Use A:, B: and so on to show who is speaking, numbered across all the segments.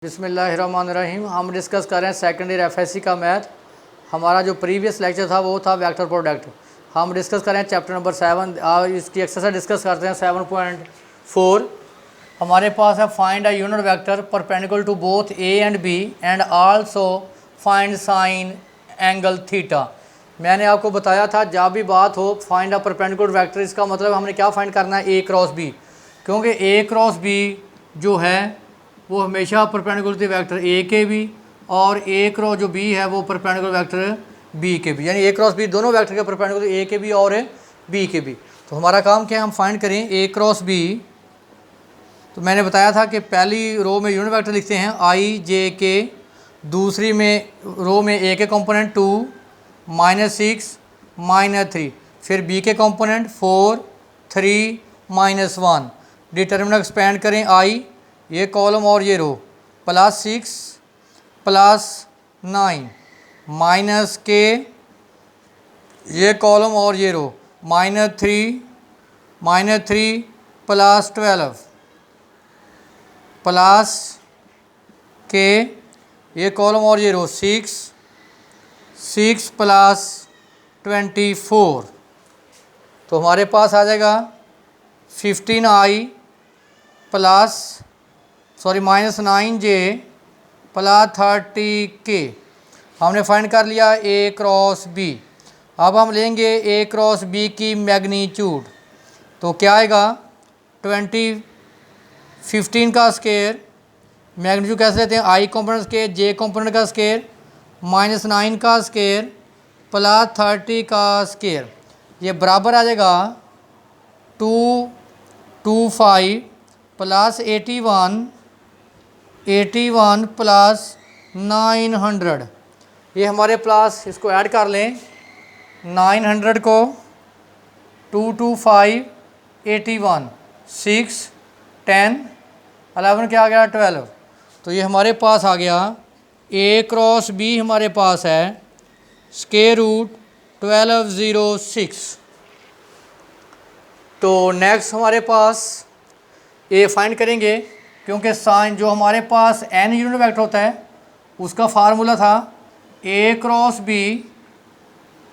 A: बिस्मिल्लाहिर्रहमानिर्रहीम। हम डिस्कस कर रहे हैं सेकेंड ईयर एफएससी का मैथ। हमारा जो प्रीवियस लेक्चर था वो था वेक्टर प्रोडक्ट। हम डिस्कस कर रहे हैं चैप्टर नंबर 7। इसकी एक्सरसाइज डिस्कस करते हैं 7.4। हमारे पास है find a unit vector perpendicular to both A and B and also find sine angle theta. मैंने आपको बताया था जब भी बात हो फाइंड अ परपेंडिकुलर वेक्टर, इसका मतलब हमने क्या फाइंड करना है, ए क्रॉस बी, क्योंकि ए क्रॉस बी जो है वो हमेशा परपेंडिकुलर थी वेक्टर ए के भी, और ए क्रॉस जो बी है वो परपेंडिकुलर वेक्टर बी के भी, यानी ए क्रॉस बी दोनों वेक्टर के परपेंडिकुलर ए के भी और बी के भी। तो हमारा काम क्या है, हम फाइंड करें ए क्रॉस बी। तो मैंने बताया था कि पहली रो में यूनिट वेक्टर लिखते हैं आई जे के, दूसरी में रो में ए के कंपोनेंट 2 -6 -3, फिर बी के कंपोनेंट 4 3 -1। डिटर्मिनेंट एक्सपेंड करें आई, ये कॉलम और ये रो, +6 +9 माइनस के, ये कॉलम और ये रो, -3 +12 प्लस के, ये कॉलम और ये रो, 6 +24। तो हमारे पास आ जाएगा 15i -9j +30k। हमने फाइंड कर लिया ए क्रॉस बी। अब हम लेंगे ए क्रॉस बी की मैग्नीट्यूड। तो क्या आएगा, 15 का स्केयर, मैग्नीट्यूड कैसे लेते हैं, आई कंपोनेंट स्केयर जे कंपोनेंट का स्केयर -9 का स्केयर +30 का स्केयर, ये बराबर आ जाएगा 225 +81 +900। ये हमारे प्लस, इसको ऐड कर लें, 900 को 225 81 6 10 11 क्या आ गया 12। तो ये हमारे पास आ गया ए क्रॉस बी, हमारे पास है स्क्वायर रूट 1206। तो नेक्स्ट हमारे पास ए फाइंड करेंगे, क्योंकि साइन जो हमारे पास एन यूनिट वेक्टर होता है उसका फार्मूला था A cross B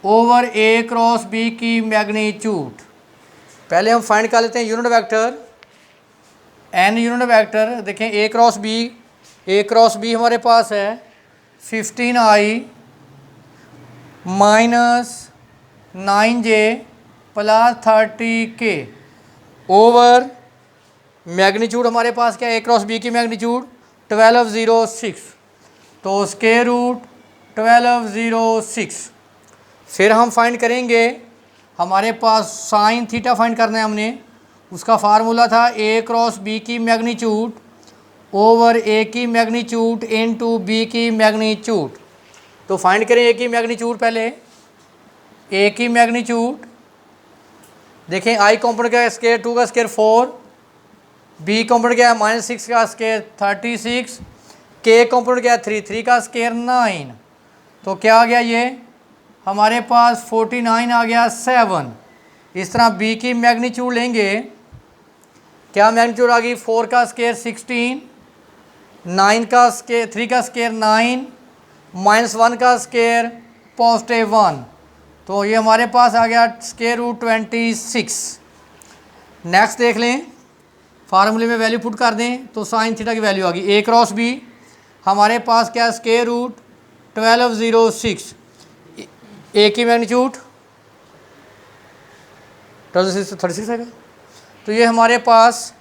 A: over A cross B की मैग्नीट्यूड। पहले हम फाइंड कर लेते हैं unit vector, n unit vector. देखें ए क्रॉस बी हमारे पास है 15i -9j +30k over magnitude हमारे पास क्या है, ए क्रॉस बी की मैग्नीट्यूड 1206, तो स्क्वायर रूट 1206। फिर हम फाइंड करेंगे, हमारे पास साइन थीटा फाइंड करना है हमने, उसका फार्मूला था ए क्रॉस बी की मैग्नीट्यूड ओवर ए की मैग्नीट्यूड इनटू बी की मैग्नीट्यूड। तो फाइंड करें ए की मैग्नीट्यूड। पहले ए की मैग्नीट्यूड देखें, आई कंपोनेंट का स्क्वायर 2 का स्क्वायर 4, बी कंपोनेंट क्या है -6 का स्क्वायर 36, के कंपोनेंट क्या है 3 का स्क्वायर 9। तो क्या आ गया, ये हमारे पास 49 आ गया 7। इस तरह बी की मैग्नीट्यूड लेंगे, क्या मैग्नीट्यूड आ गई, 4 का स्क्वायर 16, 9 का स्क्वायर 3 का स्क्वायर 9 -1 का स्क्वायर +1। तो ये हमारे पास आ गया स्क्वायर रूट 26। नेक्स्ट देख लें, फार्मूले में वैल्यू पुट कर दें तो साइन थीटा की वैल्यू आ गई। ए क्रॉस बी हमारे पास क्या, स्क्वायर रूट 1206, ए की मैग्नीट्यूड 36 है। तो ये हमारे पास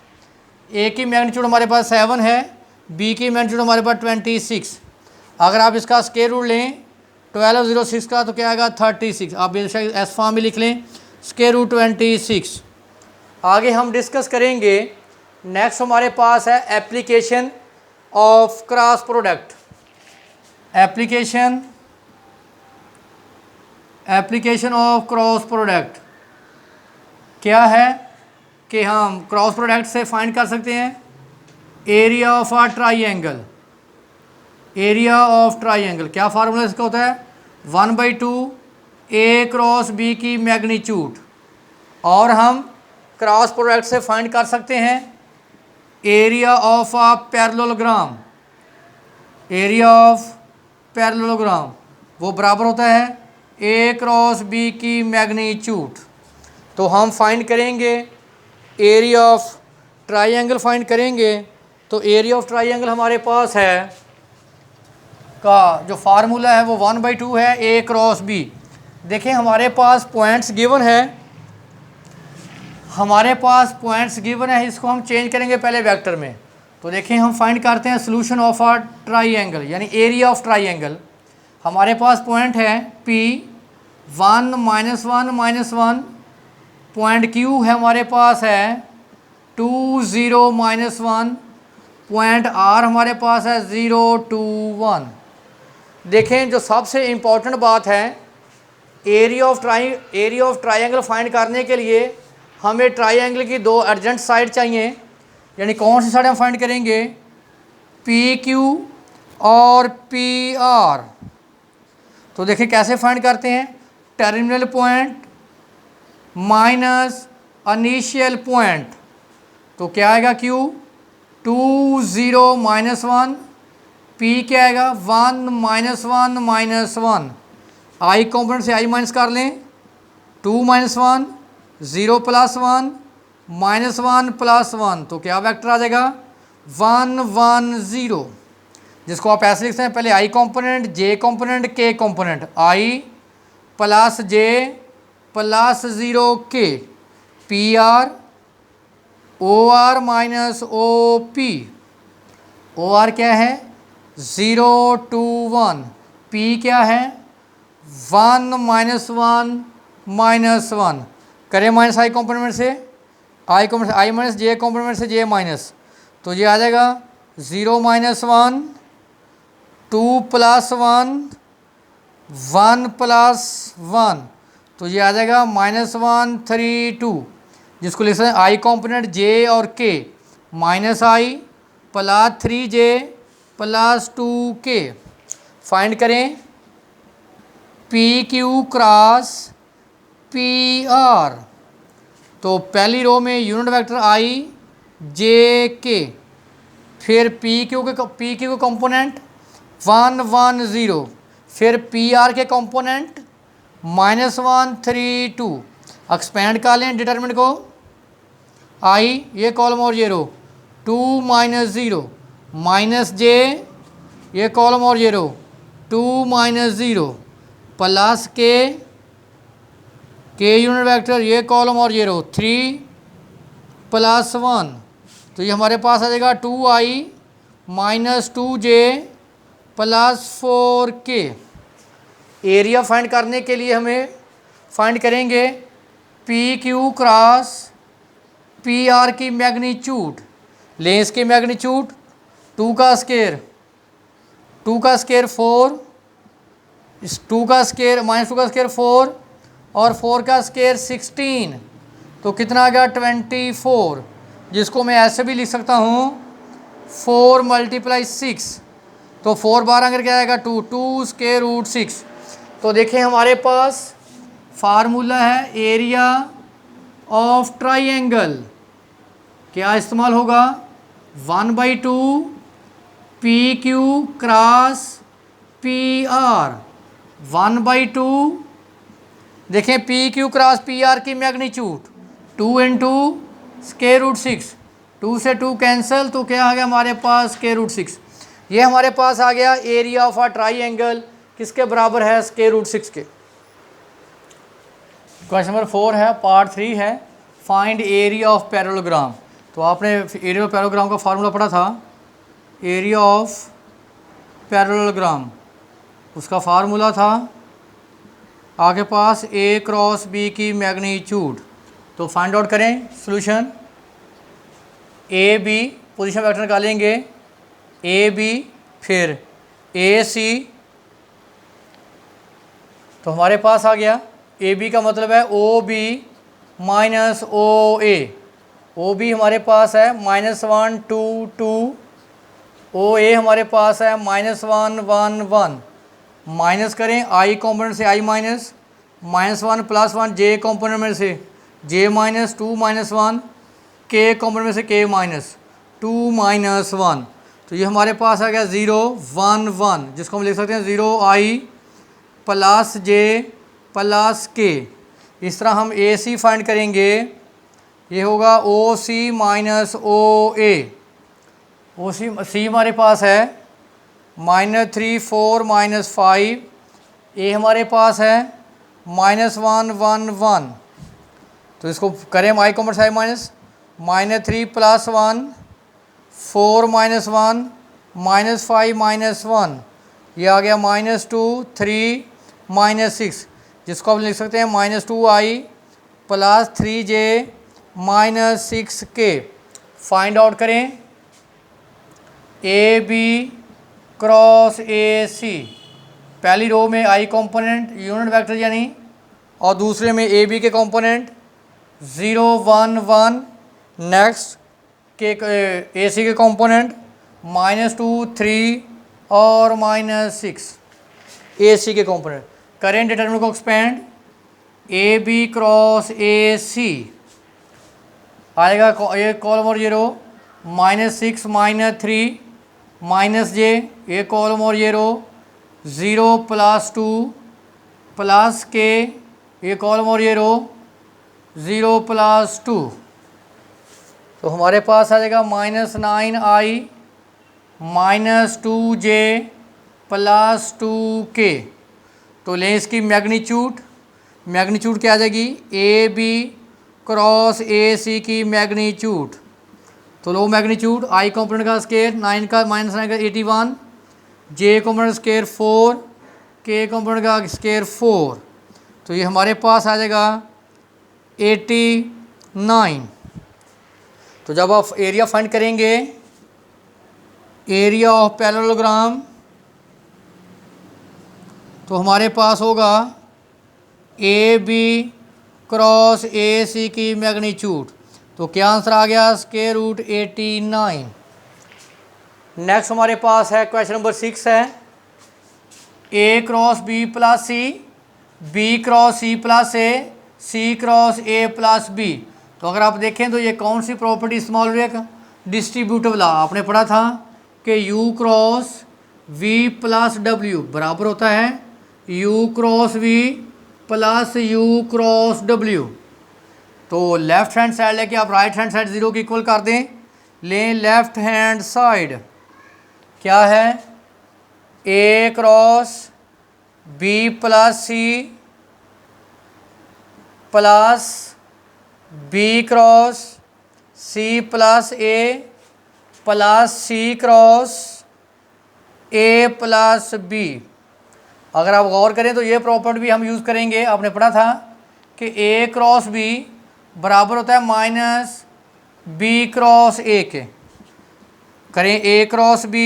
A: ए की मैग्नीट्यूड हमारे पास 7 है, बी की मैग्नीट्यूड हमारे पास 26। अगर आप इसका स्क्वायर रूट लें 1206 का तो क्या आएगा 36। आप एस फॉर्म में लिख लें, स्क्वायर रूट 26। आगे हम डिस्कस करेंगे, नेक्स्ट हमारे पास है application of cross product. Application of cross product क्या है कि हम क्रॉस प्रोडक्ट से फाइंड कर सकते हैं area of a triangle. Area of triangle क्या फार्मूला इसका होता है, 1/2 ए क्रॉस बी की मैग्नीट्यूड, और हम क्रॉस प्रोडक्ट से फाइंड कर सकते हैं area of a parallelogram. Area of parallelogram वो बराबर होता है ए क्रॉस बी की मैग्नीट्यूड। तो हम फाइंड करेंगे एरिया ऑफ ट्राइंगल फाइंड करेंगे। तो एरिया ऑफ ट्राइंगल हमारे पास है का जो फार्मूला है वो 1/2 है ए क्रॉस बी। देखें हमारे पास पॉइंट्स गिवन है, हमारे पास पॉइंट्स गिवन है, इसको हम चेंज करेंगे पहले वेक्टर में। तो देखें हम फाइंड करते हैं सोल्यूशन ऑफ अ ट्राइंगल यानी एरिया ऑफ ट्राइंगल। हमारे पास पॉइंट है P 1 -1 -1, पॉइंट Q है हमारे पास है 2 0 -1, पॉइंट R हमारे पास है 0 2 1। देखें जो सबसे इम्पॉर्टेंट बात है एरिया ऑफ ट्राइंगल फाइंड करने के लिए हमें ट्राइंगल की दो एडजेंट साइड चाहिए। यानी कौन सी साइड हम फाइंड करेंगे PQ और PR। तो देखिए कैसे फाइंड करते हैं, terminal point minus initial point. तो क्या आएगा Q 2 0 -1, P क्या आएगा 1 -1 -1। I कॉम्पोनेंट से I माइनस कर लें, 2 -1 0 + 1 -1 + 1। तो क्या वेक्टर आ जाएगा 1 1 0, जिसको आप ऐसे लिखते हैं पहले I component J component K component I + J + 0 K PR OR - OP। OR क्या है 0 2 1, P क्या है 1 -1 -1। करें माइनस I कॉम्पोनेंट से I component I minus J component से J माइनस। तो ये आ जाएगा 0 -1 2 + 1 1 + 1। तो ये आ जाएगा -1 3 2, जिसको लिख सकते हैं I कॉम्पोनेंट J और K -I + 3J + 2K। Find करें PQ क्रॉस PR। तो पहली रो में unit vector I J K, फिर PQ के कंपोनेंट 1 1 0, फिर PR के कंपोनेंट -1 3 2। एक्सपेंड कर लें डिटरमिनेंट को I ये कॉलम और ये रो 2 -0 -J ये कॉलम और ये रो 2 -0 + K यूनिट वेक्टर ये कॉलम और ये रो 3 + 1। तो ये हमारे पास आ जाएगा 2I - 2J + 4K। Area find करने के लिए हमें फाइंड करेंगे PQ क्रॉस PR की मैग्नीट्यूड। लें इसकी मैग्नीट्यूड 2 का स्क्वायर 4, इस 2 का स्क्वायर -2 का स्क्वायर 4 और 4 का स्क्वायर 16। तो कितना आ गया 24, जिसको मैं ऐसे भी लिख सकता हूँ 4 × 6। तो 4 बार अगर क्या आएगा 2 √6। तो देखें हमारे पास फार्मूला है एरिया ऑफ ट्राइंगल, क्या इस्तेमाल होगा 1/2 PQ क्रॉस PR 1/2। देखें PQ क्रॉस PR की मैग्नीट्यूड 2 × √6, 2 से 2 कैंसिल, तो क्या आ गया हमारे पास √6। ये हमारे पास आ गया एरिया ऑफ अ ट्राइंगल, किसके बराबर है √6 के। क्वेश्चन नंबर 4 है, पार्ट 3 है, फाइंड एरिया ऑफ पैरेललोग्राम। तो आपने एरिया ऑफ पैरेललोग्राम का फार्मूला पढ़ा था, एरिया ऑफ पैरेललोग्राम उसका फार्मूला था आपके पास A क्रॉस B की मैग्नीट्यूड। तो फाइंड आउट करें सॉल्यूशन AB, पोजीशन वेक्टर निकालेंगे AB फिर AC। तो हमारे पास आ गया AB का मतलब है OB - OA। OB हमारे पास है -1 2 2, OA हमारे पास है -1 1 1। माइनस करें I कॉम्पोनेंट से I माइनस -1 + 1 J कॉम्पोनेंट में से J -2 -1 K कॉम्पोनेंट में से K -2 -1। तो ये हमारे पास आ गया 0 1 1, जिसको हम लिख सकते हैं 0i प्लस जे प्लस के। इस तरह हम ए सी फाइंड करेंगे, ये होगा ओ सी माइनस ओ ए। ओ सी हमारे पास है -3 4 -5, ए हमारे पास है -1 1 1। तो इसको करें हम आई कॉमर्स आई माइनस, -3 + 1 4 -1 -5 -1, ये आ गया -2 3 -6, जिसको हम लिख सकते हैं -2i plus 3j -6k। Find out करें ए बी क्रॉस ए सी। पहली रो में आई कंपोनेंट यूनिट वेक्टर यानी, और दूसरे में ए बी के कंपोनेंट 0 1 1। नेक्स्ट के ए सी के कंपोनेंट -2 3 और -6 ए सी के कंपोनेंट। करेंट डिटरमिनेंट को expand, A B cross A C आएगा ये कॉलम और ये रो -6 -3 -j, ये कॉलम और ये रो 0 + 2 प्लस के, ये कॉलम और ये रो 0 + 2। तो हमारे पास आ जाएगा -9i -2j प्लस 2k। तो लें इसकी मैग्नीट्यूड, मैग्नीट्यूड क्या आ जाएगी ए बी क्रॉस ए सी की मैग्नीट्यूड। तो लो मैग्नीट्यूड आई कंपोनेंट का स्केयर 9 का -9 का 81, जे कंपोनेंट स्केयर 4, के कंपोनेंट का स्केयर 4। तो ये हमारे पास आ जाएगा 89। तो जब आप एरिया फाइंड करेंगे, एरिया ऑफ पैरेललोग्राम, तो हमारे पास होगा ए बी क्रॉस ए सी की मैग्नीट्यूड। तो क्या आंसर आ गया √89। नेक्स्ट हमारे पास है क्वेश्चन नंबर 6 है A cross B plus C, B cross C plus A, C cross A plus B. तो अगर आप देखें तो ये कौन सी प्रॉपर्टी इस्तेमाल हुई है, डिस्ट्रीब्यूटिव लॉ आपने पढ़ा था कि u cross v plus w बराबर होता है u cross v plus u cross w। तो लेफ्ट हैंड साइड लेके आप राइट हैंड साइड 0 की इक्वल कर दें। लें लेफ्ट हैंड साइड क्या है, a cross b plus C plus b cross c plus a plus c cross a plus b। अगर आप गौर करें तो ये प्रॉपर्टी भी हम यूज़ करेंगे, आपने पढ़ा था कि a क्रॉस b बराबर होता है -b क्रॉस a के। करें a cross b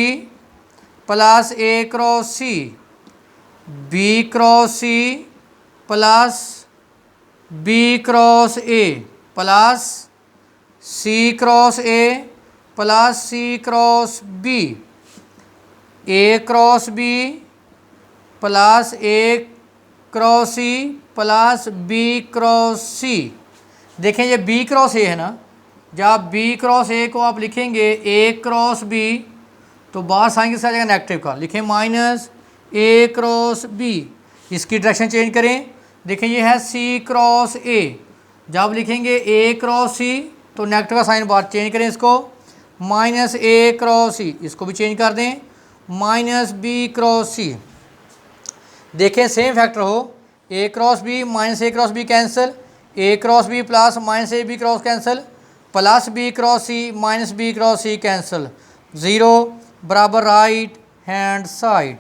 A: plus a cross c, b cross c plus b cross a plus c cross a plus c cross b, a cross b plus a cross c plus b cross c। देखें ये b cross a है ना, जब b cross a को आप लिखेंगे a cross b, तो बाहर साइन के साथ जाएगा नेगेटिव का, लिखें -a क्रॉस b। इसकी डायरेक्शन चेंज करें, देखें ये है c क्रॉस a, जब लिखेंगे a क्रॉस c तो नेगेटिव का साइन बाहर चेंज करें, इसको -a क्रॉस c, इसको भी चेंज कर दें -b क्रॉस c। देखें सेम फैक्टर हो, a cross b -a cross b cancel, a cross b plus -ab cross cancel, plus b cross c -b cross c cancel, 0 बराबर right hand side.